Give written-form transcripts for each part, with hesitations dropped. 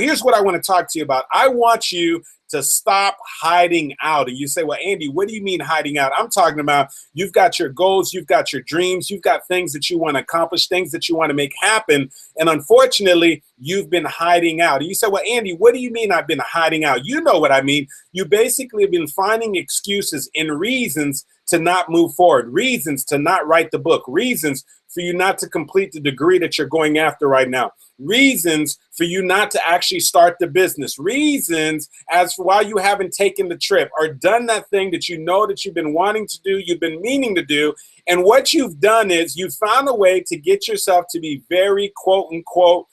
Here's what I want to talk to you about. I want you to stop hiding out. And you say, well, Andy, what do you mean hiding out? I'm talking about you've got your goals, you've got your dreams, you've got things that you want to accomplish, things that you want to make happen. And unfortunately, you've been hiding out. And you say, well, Andy, what do you mean I've been hiding out? You know what I mean. You basically have been finding excuses and reasons to not move forward, reasons to not write the book, reasons for you not to complete the degree that you're going after right now, reasons for you not to actually start the business, reasons as for why you haven't taken the trip or done that thing that you know that you've been wanting to do, you've been meaning to do. And what you've done is you found a way to get yourself to be very quote unquote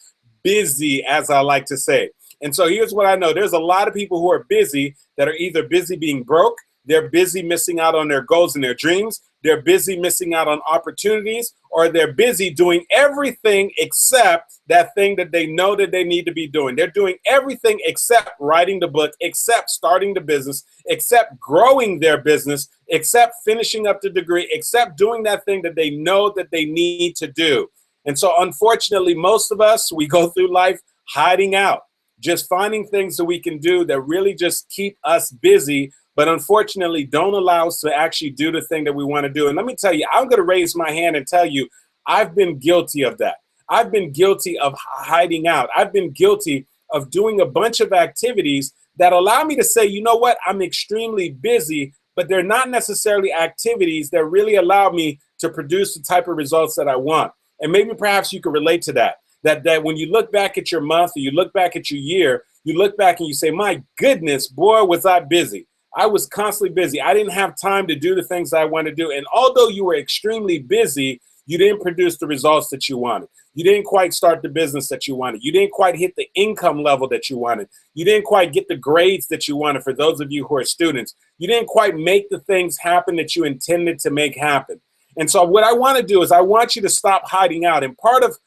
busy, as I like to say. And so here's what I know. There's a lot of people who are busy that are either busy being broke, they're busy missing out on their goals and their dreams, they're busy missing out on opportunities, or they're busy doing everything except that thing that they know that they need to be doing. They're doing everything except writing the book, except starting the business, except growing their business, except finishing up the degree, except doing that thing that they know that they need to do. And so unfortunately, most of us, we go through life hiding out, just finding things that we can do that really just keep us busy, but unfortunately don't allow us to actually do the thing that we want to do. And let me tell you, I'm going to raise my hand and tell you, I've been guilty of that. I've been guilty of hiding out. I've been guilty of doing a bunch of activities that allow me to say, you know what, I'm extremely busy, but they're not necessarily activities that really allow me to produce the type of results that I want. And maybe perhaps you could relate to that. That when you look back at your month or you look back at your year, you look back and you say, my goodness, boy, was I busy. I was constantly busy. I didn't have time to do the things I want to do. And although you were extremely busy, you didn't produce the results that you wanted. You didn't quite start the business that you wanted. You didn't quite hit the income level that you wanted. You didn't quite get the grades that you wanted for those of you who are students. You didn't quite make the things happen that you intended to make happen. And so what I want to do is I want you to stop hiding out. And part of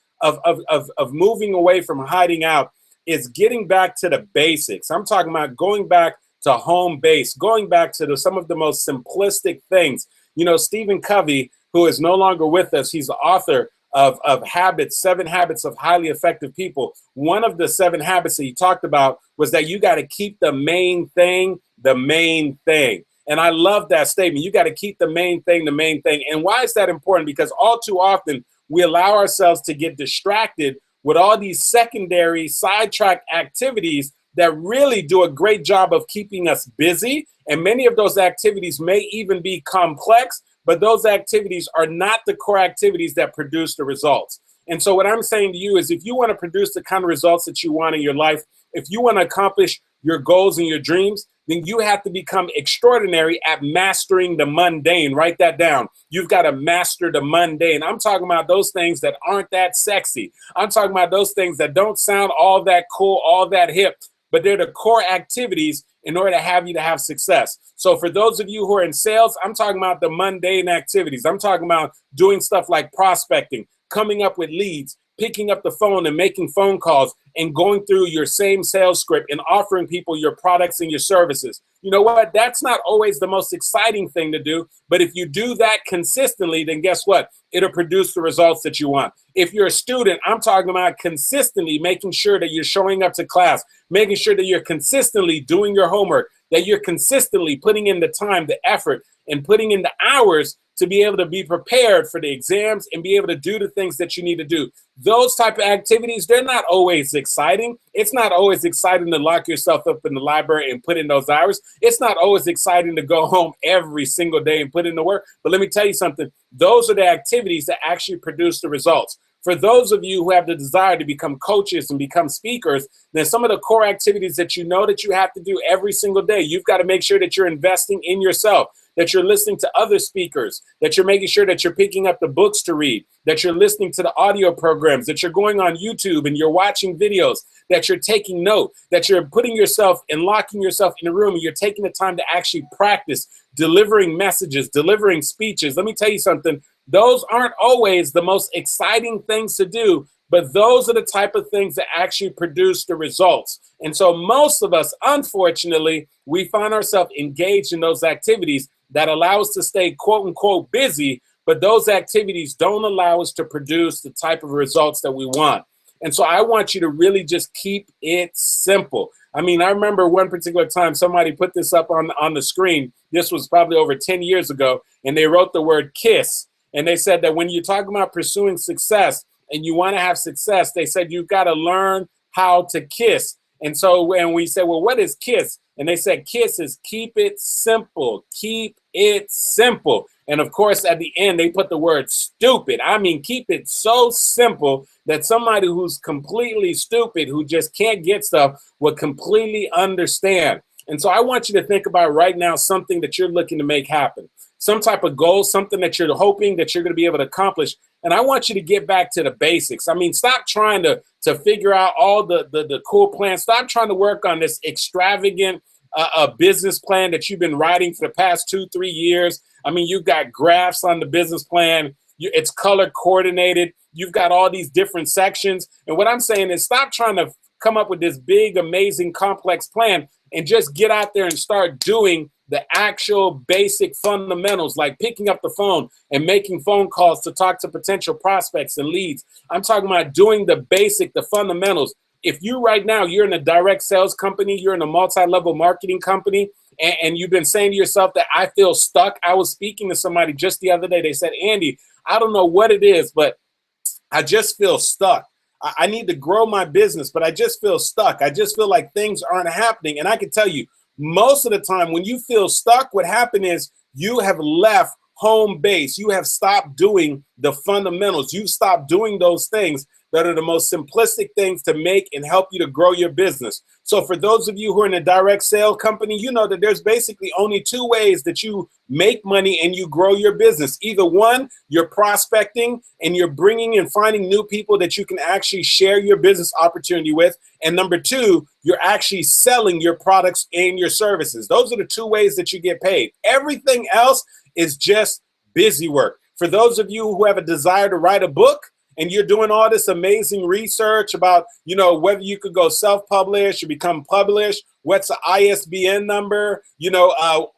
moving away from hiding out is getting back to the basics. I'm talking about going back to home base, going back to some of the most simplistic things. You know, Stephen Covey, who is no longer with us, he's the author of Habits, 7 Habits of Highly Effective People. One of the 7 habits that he talked about was that you got to keep the main thing, the main thing. And I love that statement. You got to keep the main thing, the main thing. And why is that important? Because all too often we allow ourselves to get distracted with all these secondary sidetrack activities that really do a great job of keeping us busy. And many of those activities may even be complex, but those activities are not the core activities that produce the results. And so what I'm saying to you is if you want to produce the kind of results that you want in your life, if you want to accomplish your goals and your dreams, then you have to become extraordinary at mastering the mundane. Write that down. You've got to master the mundane. I'm talking about those things that aren't that sexy. I'm talking about those things that don't sound all that cool, all that hip, but they're the core activities in order to have you to have success. So for those of you who are in sales, I'm talking about the mundane activities. I'm talking about doing stuff like prospecting, coming up with leads, picking up the phone and making phone calls and going through your same sales script and offering people your products and your services. You know what? That's not always the most exciting thing to do, but if you do that consistently, then guess what? It'll produce the results that you want. If you're a student, I'm talking about consistently making sure that you're showing up to class, making sure that you're consistently doing your homework, that you're consistently putting in the time, the effort, and putting in the hours to be able to be prepared for the exams and be able to do the things that you need to do. Those type of activities, they're not always exciting. It's not always exciting to lock yourself up in the library and put in those hours. It's not always exciting to go home every single day and put in the work. But let me tell you something. Those are the activities that actually produce the results. For those of you who have the desire to become coaches and become speakers, then some of the core activities that you know that you have to do every single day, you've got to make sure that you're investing in yourself, that you're listening to other speakers, that you're making sure that you're picking up the books to read, that you're listening to the audio programs, that you're going on YouTube and you're watching videos, that you're taking note, that you're putting yourself and locking yourself in a room and you're taking the time to actually practice delivering messages, delivering speeches. Let me tell you something. Those aren't always the most exciting things to do, but those are the type of things that actually produce the results. And so most of us, unfortunately, we find ourselves engaged in those activities that allow us to stay quote unquote busy, but those activities don't allow us to produce the type of results that we want. And so I want you to really just keep it simple. I mean, I remember one particular time somebody put this up on the screen. This was probably over 10 years ago, and they wrote the word KISS. And they said that when you're talking about pursuing success and you want to have success, they said you've got to learn how to kiss. And so when we said, well, what is KISS? And they said KISS is keep it simple. Keep it simple. And of course, at the end, they put the word stupid. I mean, keep it so simple that somebody who's completely stupid, who just can't get stuff, will completely understand. And so I want you to think about right now something that you're looking to make happen, some type of goal, something that you're hoping that you're going to be able to accomplish. And I want you to get back to the basics. I mean, stop trying to figure out all the cool plans. Stop trying to work on this extravagant business plan that you've been writing for the past 2-3 years. I mean, you've got graphs on the business plan. It's color coordinated. You've got all these different sections. And what I'm saying is stop trying to come up with this big, amazing, complex plan and just get out there and start doing the actual basic fundamentals, like picking up the phone and making phone calls to talk to potential prospects and leads. I'm talking about doing the basic, the fundamentals. If you right now, you're in a direct sales company, you're in a multi-level marketing company, and you've been saying to yourself that I feel stuck. I was speaking to somebody just the other day. They said, Andy, I don't know what it is, but I just feel stuck. I need to grow my business, but I just feel stuck. I just feel like things aren't happening. And I can tell you, most of the time when you feel stuck, what happened is you have left home base. You have stopped doing the fundamentals. You've stopped doing those things that are the most simplistic things to make and help you to grow your business. So for those of you who are in a direct sale company, you know that there's basically only two ways that you make money and you grow your business. Either one, you're prospecting and you're bringing and finding new people that you can actually share your business opportunity with. And number two, you're actually selling your products and your services. Those are the two ways that you get paid. Everything else is just busy work. For those of you who have a desire to write a book, and you're doing all this amazing research about, you know, whether you could go self-publish or become published, what's the ISBN number, you know,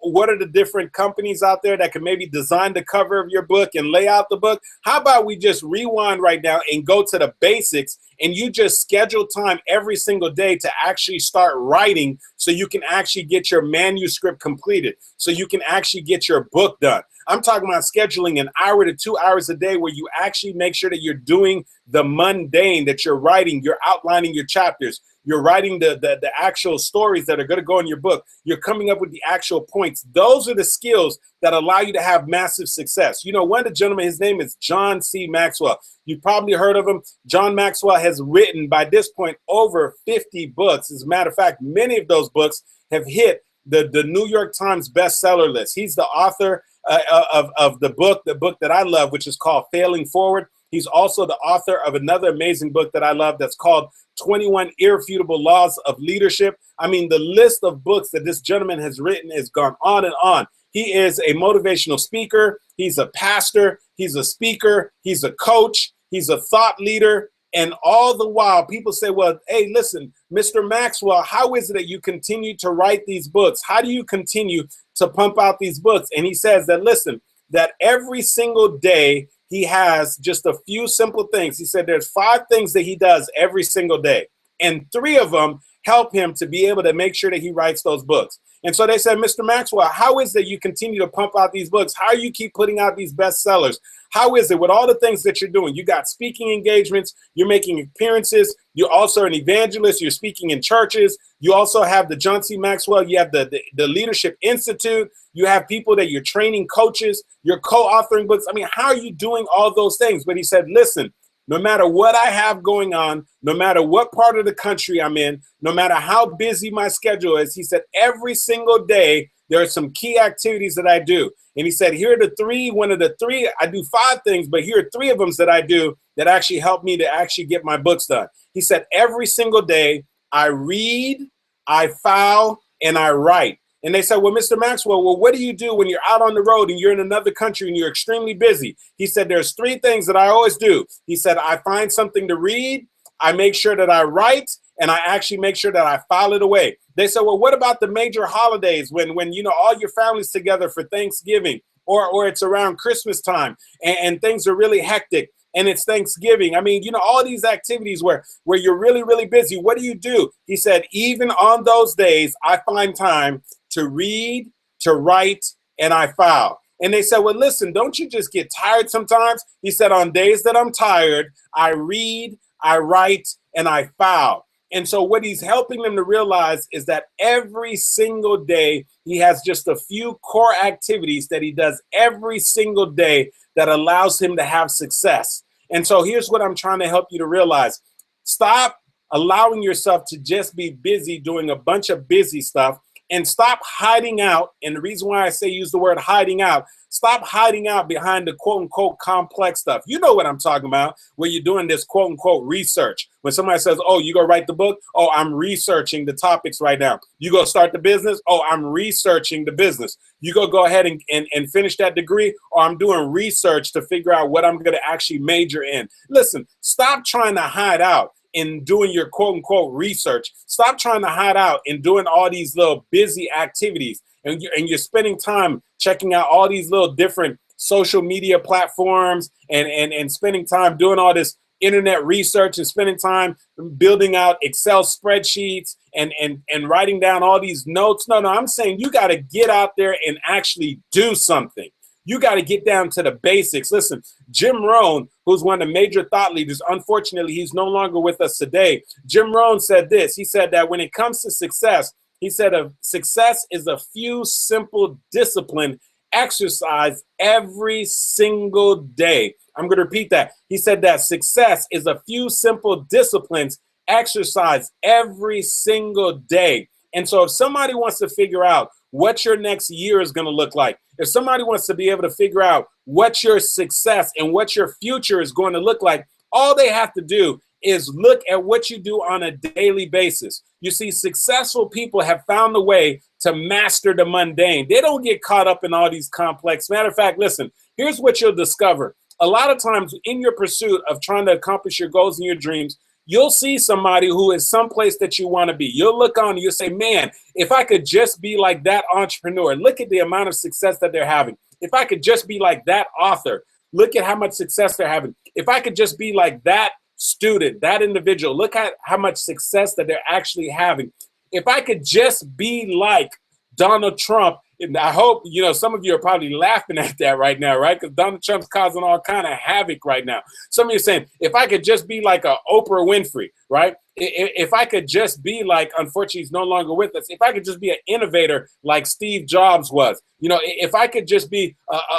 what are the different companies out there that can maybe design the cover of your book and lay out the book? How about we just rewind right now and go to the basics, and you just schedule time every single day to actually start writing so you can actually get your manuscript completed, so you can actually get your book done. I'm talking about scheduling 1 hour to 2 hours a day where you actually make sure that you're doing the mundane, that you're writing, you're outlining your chapters, you're writing the actual stories that are going to go in your book, you're coming up with the actual points. Those are the skills that allow you to have massive success. You know, one of the gentlemen, his name is John C. Maxwell. You've probably heard of him. John Maxwell has written, by this point, over 50 books. As a matter of fact, many of those books have hit the New York Times bestseller list. He's the author of the book that I love, which is called Failing Forward. He's also the author of another amazing book that I love that's called 21 Irrefutable Laws of Leadership. I mean, the list of books that this gentleman has written has gone on and on. He is a motivational speaker. He's a pastor. He's a speaker. He's a coach. He's a thought leader. And all the while, people say, well, hey, listen, Mr. Maxwell, how is it that you continue to write these books? How do you continue to pump out these books? And he says that, listen, that every single day he has just a few simple things. He said there's 5 things that he does every single day, and 3 of them help him to be able to make sure that he writes those books. And so they said, Mr. Maxwell, how is it you continue to pump out these books? How you keep putting out these bestsellers? How is it with all the things that you're doing? You got speaking engagements, you're making appearances, you're also an evangelist, you're speaking in churches, you also have the John C. Maxwell, you have the Leadership Institute, you have people that you're training, coaches, you're co-authoring books. I mean, how are you doing all those things? But he said, listen, no matter what I have going on, no matter what part of the country I'm in, no matter how busy my schedule is, he said, every single day, there are some key activities that I do. And he said, here are the 3, one of the 3, I do 5 things, but here are 3 of them that I do that actually help me to actually get my books done. He said, every single day, I read, I file, and I write. And they said, well, Mr. Maxwell, well, what do you do when you're out on the road and you're in another country and you're extremely busy? He said, there's 3 things that I always do. He said, I find something to read, I make sure that I write, and I actually make sure that I file it away. They said, well, what about the major holidays when you know, all your family's together for Thanksgiving, or it's around Christmas time and things are really hectic? and it's Thanksgiving. I mean, all these activities where you're really, really busy. What do? He said, even on those days, I find time to read, to write, and I file. And they said, well, listen, don't you just get tired sometimes? He said, on days that I'm tired, I read, I write, and I file. And so what he's helping them to realize is that every single day, he has just a few core activities that he does every single day that allows him to have success. And so here's what I'm trying to help you to realize. Stop allowing yourself to just be busy doing a bunch of busy stuff, and stop hiding out. And the reason why I say use the word hiding out, stop hiding out behind the quote unquote complex stuff. You know what I'm talking about, where you're doing this quote unquote research. When somebody says, oh, you go write the book. Oh, I'm researching the topics right now. You go start the business. Oh, I'm researching the business. You go ahead and finish that degree. Or I'm doing research to figure out what I'm going to actually major in. Listen, stop trying to hide out in doing your quote unquote research. Stop trying to hide out in doing all these little busy activities. And you're spending time checking out all these little different social media platforms and spending time doing all this internet research and spending time building out Excel spreadsheets and writing down all these notes. No, I'm saying you got to get out there and actually do something. You got to get down to the basics. Listen, Jim Rohn, who's one of the major thought leaders, unfortunately, he's no longer with us today. Jim Rohn said this. He said that when it comes to success, he said success is a few simple discipline exercise every single day. I'm going to repeat that. He said that success is a few simple disciplines exercise every single day. And so if somebody wants to figure out what your next year is going to look like, if somebody wants to be able to figure out what your success and what your future is going to look like, all they have to do is look at what you do on a daily basis. You see, successful people have found a way to master the mundane. They don't get caught up in all these complex. Matter of fact, listen, here's what you'll discover. A lot of times in your pursuit of trying to accomplish your goals and your dreams, you'll see somebody who is someplace that you want to be. You'll look on and you'll say, man, if I could just be like that entrepreneur, look at the amount of success that they're having. If I could just be like that author, look at how much success they're having. If I could just be like that student, that individual, look at how much success that they're actually having. If I could just be like Donald Trump, and I hope, some of you are probably laughing at that right now, right? Because Donald Trump's causing all kind of havoc right now. Some of you are saying, if I could just be like a Oprah Winfrey, right? If I could just be like, unfortunately, he's no longer with us. If I could just be an innovator like Steve Jobs was, if I could just be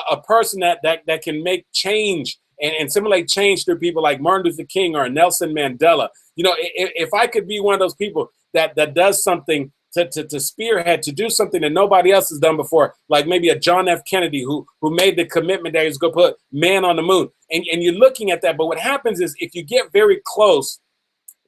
a person that can make change and simulate change through people like Martin Luther King or Nelson Mandela, if I could be one of those people that does something to spearhead, to do something that nobody else has done before, like maybe a John F. Kennedy who made the commitment that he was going to put man on the moon. And you're looking at that. But what happens is if you get very close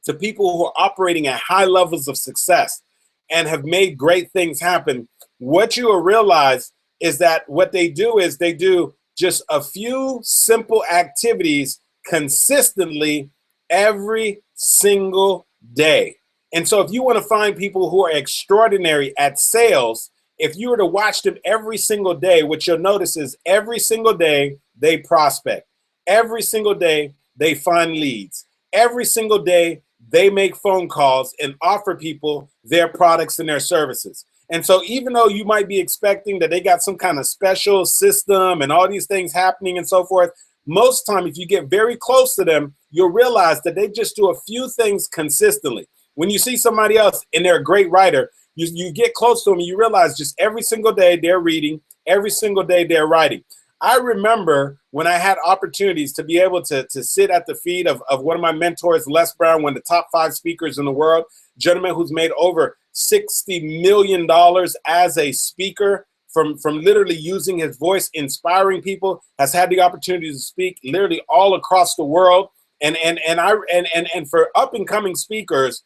to people who are operating at high levels of success and have made great things happen, what you will realize is that what they do is they do just a few simple activities consistently every single day. And so if you want to find people who are extraordinary at sales, if you were to watch them every single day, what you'll notice is every single day they prospect. Every single day they find leads. Every single day they make phone calls and offer people their products and their services. And so even though you might be expecting that they got some kind of special system and all these things happening and so forth, most time if you get very close to them, you'll realize that they just do a few things consistently. When you see somebody else and they're a great writer, you get close to them and you realize just every single day they're reading, every single day they're writing. I remember when I had opportunities to be able to sit at the feet of one of my mentors, Les Brown, one of the top 5 speakers in the world, gentleman who's made over $60 million as a speaker from literally using his voice, inspiring people, has had the opportunity to speak literally all across the world. And for up and coming speakers,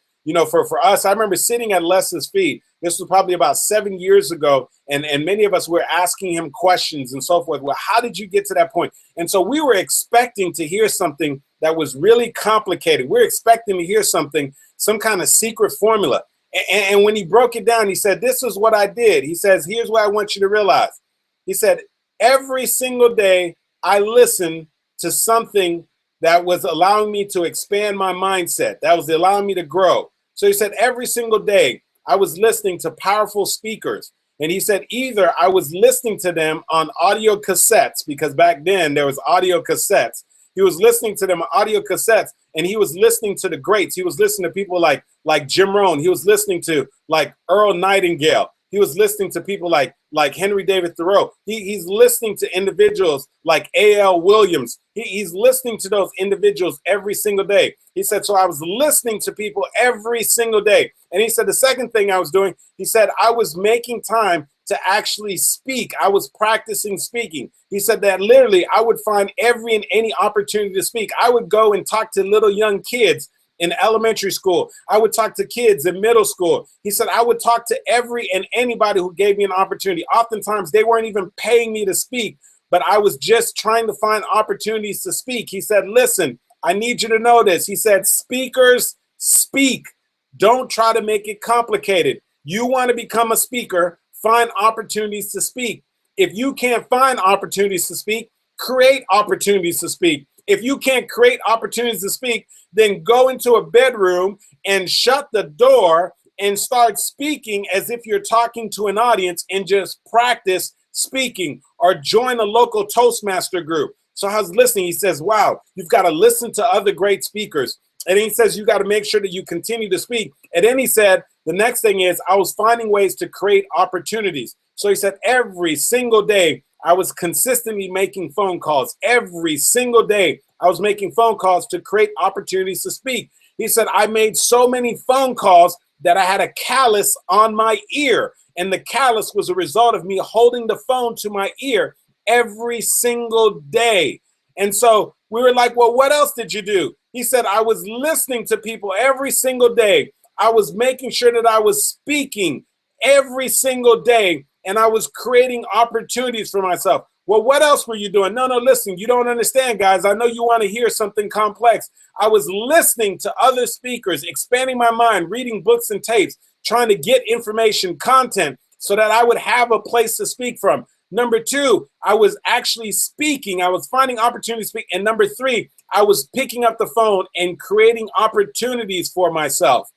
for us, I remember sitting at Les's feet. This was probably about 7 years ago. And many of us were asking him questions and so forth. Well, how did you get to that point? And so we were expecting to hear something that was really complicated. We're expecting to hear something, some kind of secret formula. And when he broke it down, he said, this is what I did. He says, here's what I want you to realize. He said, every single day I listen to something that was allowing me to expand my mindset, that was allowing me to grow. So he said every single day I was listening to powerful speakers. And he said either I was listening to them on audio cassettes, because back then there was audio cassettes. He was listening to them on audio cassettes, and he was listening to the greats. He was listening to people like Jim Rohn. He was listening to like Earl Nightingale. He was listening to people like Henry David Thoreau. He's listening to individuals like A.L. Williams. He's listening to those individuals every single day. He said, so I was listening to people every single day. And he said, the second thing I was doing, he said, I was making time to actually speak. I was practicing speaking. He said that literally I would find every and any opportunity to speak. I would go and talk to little young kids in elementary school. I would talk to kids in middle school. He said I would talk to every and anybody who gave me an opportunity. Oftentimes they weren't even paying me to speak, but I was just trying to find opportunities to speak. He said, listen, I need you to know this. He said, speakers speak. Don't try to make it complicated. You want to become a speaker, find opportunities to speak. If you can't find opportunities to speak, create opportunities to speak. If you can't create opportunities to speak, then go into a bedroom and shut the door and start speaking as if you're talking to an audience, and just practice speaking, or join a local Toastmaster group. So I was listening. He says, wow, you've got to listen to other great speakers. And he says, you got to make sure that you continue to speak. And then he said, the next thing is I was finding ways to create opportunities. So he said, every single day, I was consistently making phone calls. Every single day, I was making phone calls to create opportunities to speak. He said, I made so many phone calls that I had a callus on my ear. And the callus was a result of me holding the phone to my ear every single day. And so we were like, well, what else did you do? He said, I was listening to people every single day. I was making sure that I was speaking every single day, and I was creating opportunities for myself. Well, what else were you doing? No, listen, you don't understand, guys. I know you want to hear something complex. I was listening to other speakers, expanding my mind, reading books and tapes, trying to get information, content, so that I would have a place to speak from. Number two, I was actually speaking. I was finding opportunities to speak. And number three, I was picking up the phone and creating opportunities for myself.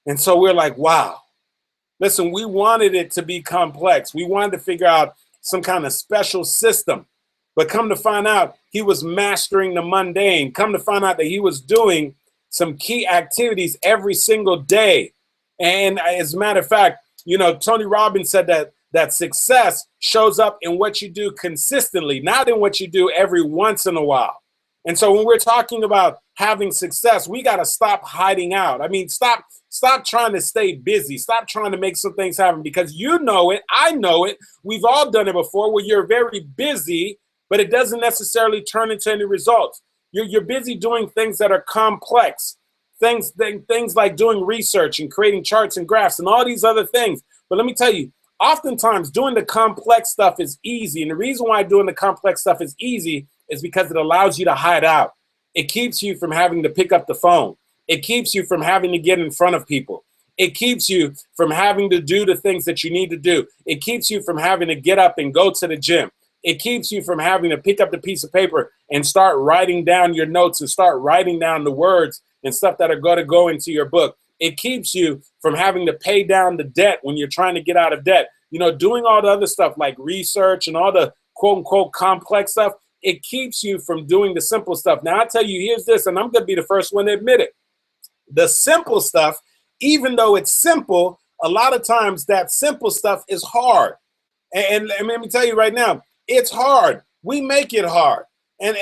And so we're like, wow. Listen, we wanted it to be complex. We wanted to figure out some kind of special system. But come to find out, he was mastering the mundane. Come to find out that he was doing some key activities every single day. And as a matter of fact, Tony Robbins said that success shows up in what you do consistently, not in what you do every once in a while. And so when we're talking about having success, we got to stop hiding out. I mean, stop trying to stay busy. Stop trying to make some things happen, because you know it. I know it. We've all done it before, where you're very busy, but it doesn't necessarily turn into any results. You're busy doing things that are complex, things like doing research and creating charts and graphs and all these other things. But let me tell you, oftentimes doing the complex stuff is easy. And the reason why doing the complex stuff is easy is because it allows you to hide out. It keeps you from having to pick up the phone. It keeps you from having to get in front of people. It keeps you from having to do the things that you need to do. It keeps you from having to get up and go to the gym. It keeps you from having to pick up the piece of paper and start writing down your notes and start writing down the words and stuff that are going to go into your book. It keeps you from having to pay down the debt when you're trying to get out of debt. Doing all the other stuff like research and all the quote unquote complex stuff. It keeps you from doing the simple stuff. Now, I tell you, here's this, and I'm going to be the first one to admit it. The simple stuff, even though it's simple, a lot of times that simple stuff is hard. And let me tell you right now, it's hard. We make it hard. And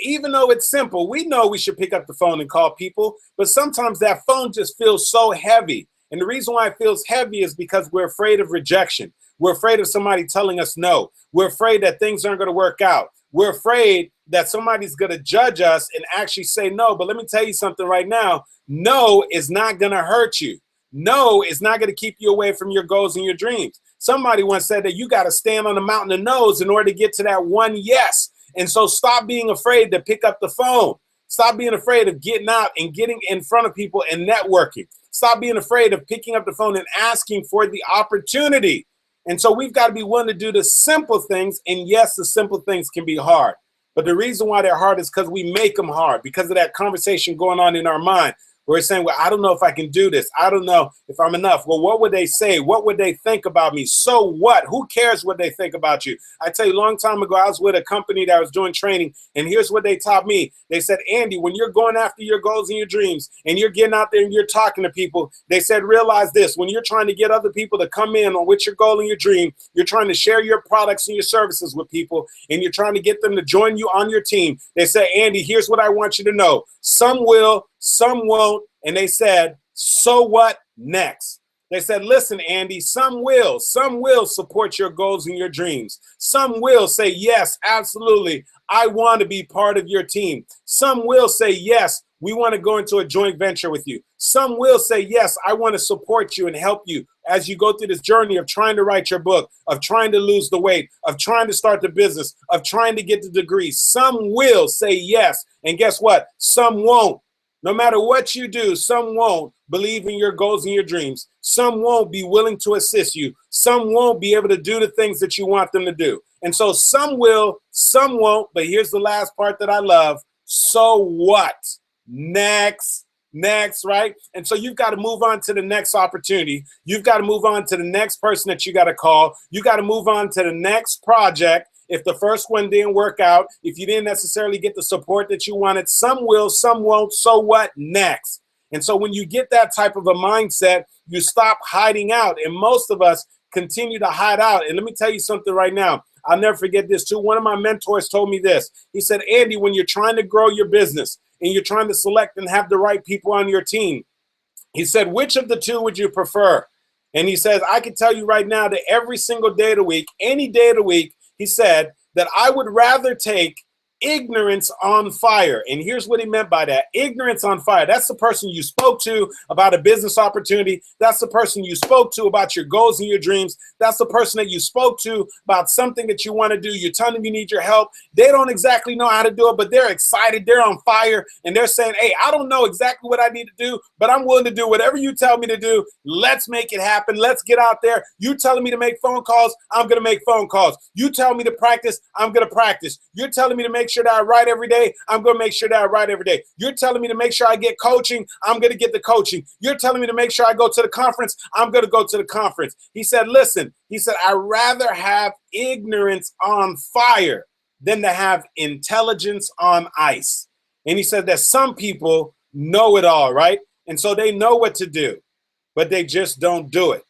even though it's simple, we know we should pick up the phone and call people, but sometimes that phone just feels so heavy. And the reason why it feels heavy is because we're afraid of rejection. We're afraid of somebody telling us no. We're afraid that things aren't going to work out. We're afraid that somebody's going to judge us and actually say no. But let me tell you something right now. No is not going to hurt you. No is not going to keep you away from your goals and your dreams. Somebody once said that you got to stand on the mountain of no's in order to get to that one yes. And so stop being afraid to pick up the phone. Stop being afraid of getting out and getting in front of people and networking. Stop being afraid of picking up the phone and asking for the opportunity. And so we've got to be willing to do the simple things. And yes, the simple things can be hard. But the reason why they're hard is because we make them hard, because of that conversation going on in our mind. We're saying, well, I don't know if I can do this. I don't know if I'm enough. Well, what would they say? What would they think about me? So what? Who cares what they think about you? I tell you, a long time ago, I was with a company that was doing training, and here's what they taught me. They said, Andy, when you're going after your goals and your dreams, and you're getting out there and you're talking to people, they said, realize this. When you're trying to get other people to come in on with your goal and your dream, you're trying to share your products and your services with people, and you're trying to get them to join you on your team. They said, Andy, here's what I want you to know. Some will, some won't. And they said, so what next? They said, listen, Andy, some will support your goals and your dreams. Some will say, yes, absolutely, I want to be part of your team. Some will say, yes, we want to go into a joint venture with you. Some will say, yes, I want to support you and help you as you go through this journey of trying to write your book, of trying to lose the weight, of trying to start the business, of trying to get the degree. Some will say yes. And guess what? Some won't. No matter what you do, some won't believe in your goals and your dreams. Some won't be willing to assist you. Some won't be able to do the things that you want them to do. And so some will, some won't. But here's the last part that I love. So what? Next, right? And so you've got to move on to the next opportunity. You've got to move on to the next person that you got to call. You got to move on to the next project. If the first one didn't work out, if you didn't necessarily get the support that you wanted, some will, some won't. So what next? And so when you get that type of a mindset, you stop hiding out. And most of us continue to hide out. And let me tell you something right now. I'll never forget this too. One of my mentors told me this. He said, Andy, when you're trying to grow your business and you're trying to select and have the right people on your team, he said, which of the two would you prefer? And he says, I can tell you right now that every single day of the week, any day of the week, he said that I would rather take ignorance on fire. And here's what he meant by that. Ignorance on fire. That's the person you spoke to about a business opportunity. That's the person you spoke to about your goals and your dreams. That's the person that you spoke to about something that you want to do. You're telling them you need your help. They don't exactly know how to do it, but they're excited. They're on fire. And they're saying, hey, I don't know exactly what I need to do, but I'm willing to do whatever you tell me to do. Let's make it happen. Let's get out there. You telling me to make phone calls, I'm going to make phone calls. You tell me to practice, I'm going to practice. You're telling me to make sure that I write every day, I'm going to make sure that I write every day. You're telling me to make sure I get coaching, I'm going to get the coaching. You're telling me to make sure I go to the conference, I'm going to go to the conference. He said, listen, he said, I'd rather have ignorance on fire than to have intelligence on ice. And he said that some people know it all, right? And so they know what to do, but they just don't do it.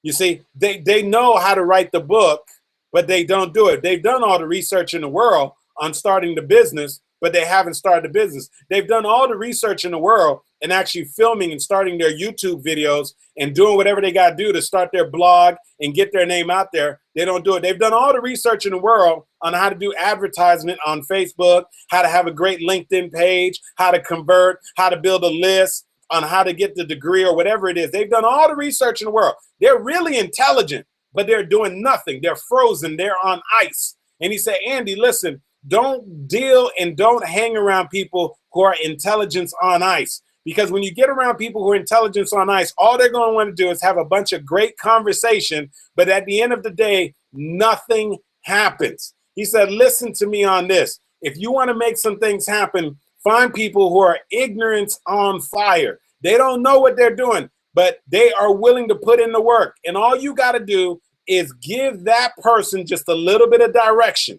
You see, they know how to write the book, but they don't do it. They've done all the research in the world on starting the business, but they haven't started the business. They've done all the research in the world and actually filming and starting their YouTube videos and doing whatever they got to do to start their blog and get their name out there. They don't do it. They've done all the research in the world on how to do advertisement on Facebook, how to have a great LinkedIn page, how to convert, how to build a list, on how to get the degree or whatever it is. They've done all the research in the world. They're really intelligent, but they're doing nothing. They're frozen. They're on ice. And he said, Andy, listen, don't deal and don't hang around people who are intelligence on ice. Because when you get around people who are intelligence on ice, all they're going to want to do is have a bunch of great conversation. But at the end of the day, nothing happens. He said, listen to me on this. If you want to make some things happen, find people who are ignorance on fire. They don't know what they're doing, but they are willing to put in the work. And all you got to do is give that person just a little bit of direction.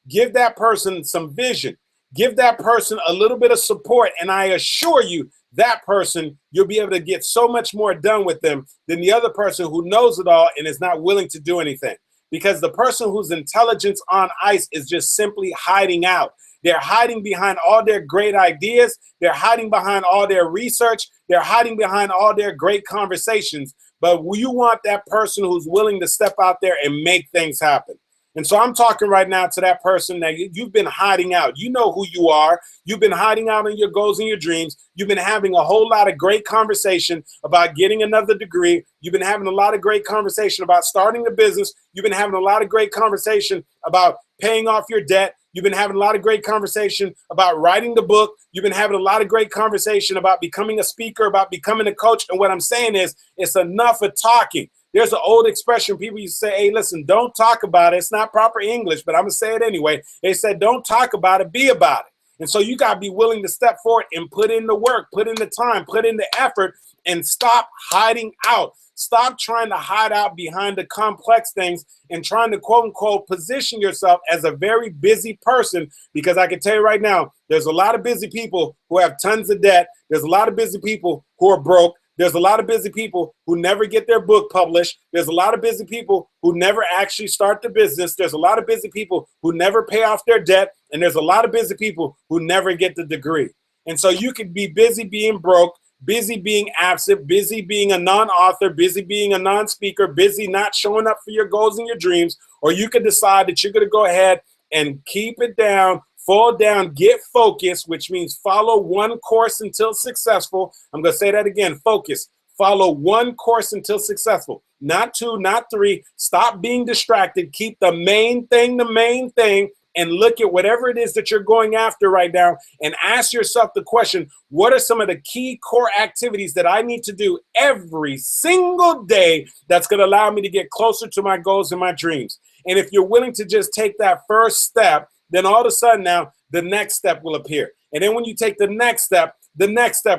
Give that person some vision. Give that person a little bit of support. And I assure you, that person, you'll be able to get so much more done with them than the other person who knows it all and is not willing to do anything. Because the person whose intelligence on ice is just simply hiding out. They're hiding behind all their great ideas. They're hiding behind all their research. They're hiding behind all their great conversations. But you want that person who's willing to step out there and make things happen. And so I'm talking right now to that person that you've been hiding out. You know who you are. You've been hiding out on your goals and your dreams. You've been having a whole lot of great conversation about getting another degree. You've been having a lot of great conversation about starting a business. You've been having a lot of great conversation about paying off your debt. You've been having a lot of great conversation about writing the book. You've been having a lot of great conversation about becoming a speaker, about becoming a coach. And what I'm saying is, it's enough of talking. There's an old expression people used to say, hey, listen, don't talk about it. It's not proper English, but I'm going to say it anyway. They said, don't talk about it, be about it. And so you got to be willing to step forward and put in the work, put in the time, put in the effort, and stop hiding out. Stop trying to hide out behind the complex things and trying to, quote unquote, position yourself as a very busy person, because I can tell you right now, there's a lot of busy people who have tons of debt. There's a lot of busy people who are broke. There's a lot of busy people who never get their book published. There's a lot of busy people who never actually start the business. There's a lot of busy people who never pay off their debt. And there's a lot of busy people who never get the degree. And so you could be busy being broke, busy being absent, busy being a non-author, busy being a non-speaker, busy not showing up for your goals and your dreams, or you could decide that you're going to go ahead and keep it down, fall down, get focused, which means follow one course until successful. I'm going to say that again, focus. Follow one course until successful. Not two, not three. Stop being distracted. Keep the main thing, and look at whatever it is that you're going after right now and ask yourself the question, what are some of the key core activities that I need to do every single day that's going to allow me to get closer to my goals and my dreams? And if you're willing to just take that first step, then all of a sudden now the next step will appear. And then when you take the next step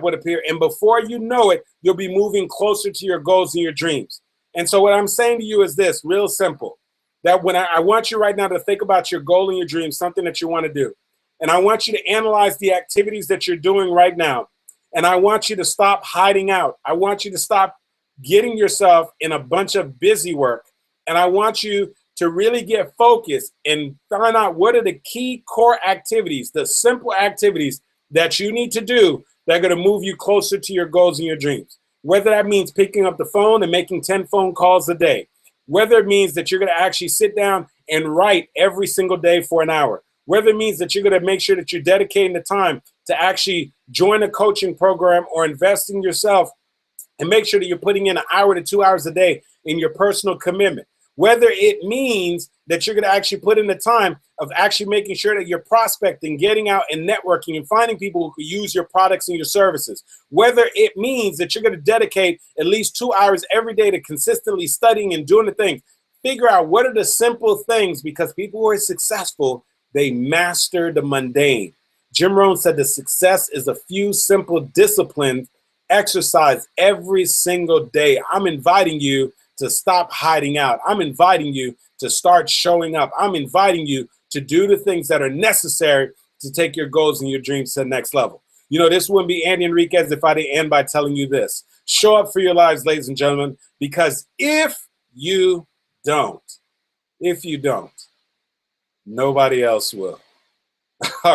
would appear. And before you know it, you'll be moving closer to your goals and your dreams. And so what I'm saying to you is this, real simple. That when I want you right now to think about your goal and your dream, something that you want to do. And I want you to analyze the activities that you're doing right now. And I want you to stop hiding out. I want you to stop getting yourself in a bunch of busy work. And I want you to really get focused and find out what are the key core activities, the simple activities that you need to do that are going to move you closer to your goals and your dreams. Whether that means picking up the phone and making 10 phone calls a day. Whether it means that you're going to actually sit down and write every single day for an hour. Whether it means that you're going to make sure that you're dedicating the time to actually join a coaching program or invest in yourself and make sure that you're putting in 1 hour to 2 hours a day in your personal commitment. Whether it means that you're going to actually put in the time of actually making sure that you're prospecting, getting out and networking and finding people who can use your products and your services. Whether it means that you're going to dedicate at least 2 hours every day to consistently studying and doing the things. Figure out what are the simple things, because people who are successful, they master the mundane. Jim Rohn said the success is a few simple disciplines exercised every single day. I'm inviting you to stop hiding out. I'm inviting you to start showing up. I'm inviting you to do the things that are necessary to take your goals and your dreams to the next level. You know, this wouldn't be Andy Henriquez if I didn't end by telling you this. Show up for your lives, ladies and gentlemen, because if you don't, nobody else will. All right.